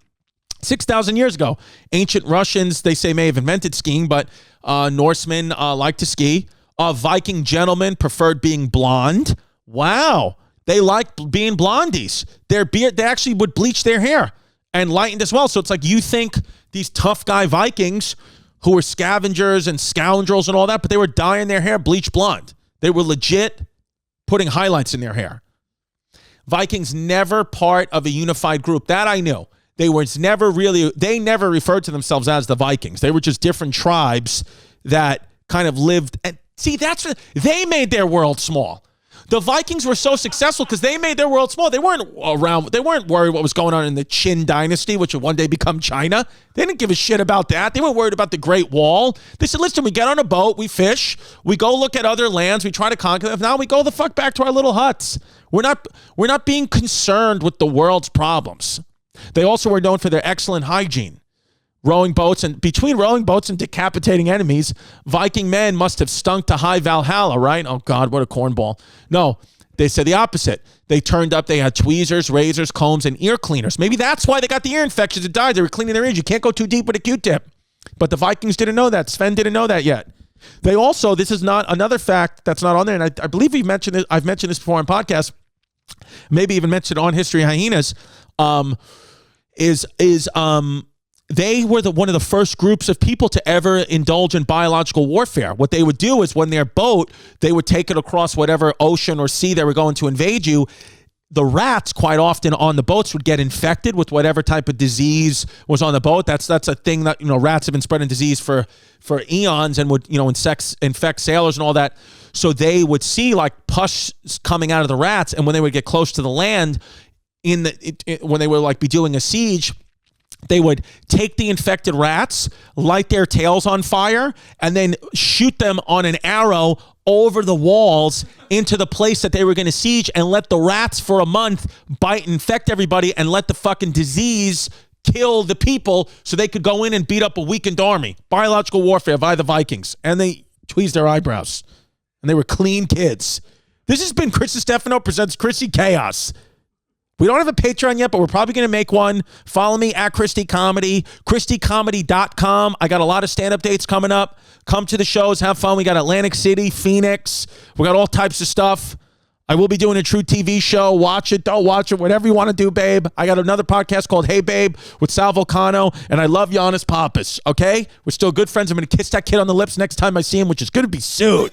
6,000 years ago. Ancient Russians, they say, may have invented skiing, but Norsemen like to ski. Viking gentlemen preferred being blonde. Wow. They like being blondies. Their beard, they actually would bleach their hair and lightened as well. So it's like you think these tough guy Vikings who were scavengers and scoundrels and all that, but they were dyeing their hair bleach blonde. They were legit putting highlights in their hair. Vikings never part of a unified group. That I knew. They never referred to themselves as the Vikings. They were just different tribes that kind of lived. And see, they made their world small. The Vikings were so successful because they made their world small. They weren't worried what was going on in the Qin dynasty, which would one day become China. They didn't give a shit about that. They weren't worried about the Great Wall. They said, listen, we get on a boat, we fish, we go look at other lands, we try to conquer them. Now we go the fuck back to our little huts. We're not being concerned with the world's problems. They also were known for their excellent hygiene. Between rowing boats and decapitating enemies, Viking men must have stunk to high Valhalla, right? Oh, God, what a cornball. No, they said the opposite. They turned up, they had tweezers, razors, combs, and ear cleaners. Maybe that's why they got the ear infections and died. They were cleaning their ears. You can't go too deep with a Q-tip. But the Vikings didn't know that. Sven didn't know that yet. They also, this is not another fact that's not on there, and I believe I've mentioned this before on podcasts, maybe even mentioned on History Hyenas, they were one of the first groups of people to ever indulge in biological warfare. What they would do is when their boat, they would take it across whatever ocean or sea they were going to invade you. The rats quite often on the boats would get infected with whatever type of disease was on the boat. That's a thing that, rats have been spreading disease for eons and would, infect sailors and all that. So they would see like pus coming out of the rats. And when they would get close to the land when they would like be doing a siege, they would take the infected rats, light their tails on fire, and then shoot them on an arrow over the walls into the place that they were going to siege and let the rats for a month bite and infect everybody and let the fucking disease kill the people so they could go in and beat up a weakened army. Biological warfare by the Vikings. And they tweezed their eyebrows. And they were clean kids. This has been Chris Distefano presents Chrissy Chaos. We don't have a Patreon yet, but we're probably going to make one. Follow me at Christy Comedy, ChristyComedy.com. I got a lot of stand-up dates coming up. Come to the shows, have fun. We got Atlantic City, Phoenix. We got all types of stuff. I will be doing a true TV show. Watch it, don't watch it, whatever you want to do, babe. I got another podcast called Hey Babe with Sal Vulcano, and I love YAAASSSS, okay? We're still good friends. I'm going to kiss that kid on the lips next time I see him, which is going to be soon.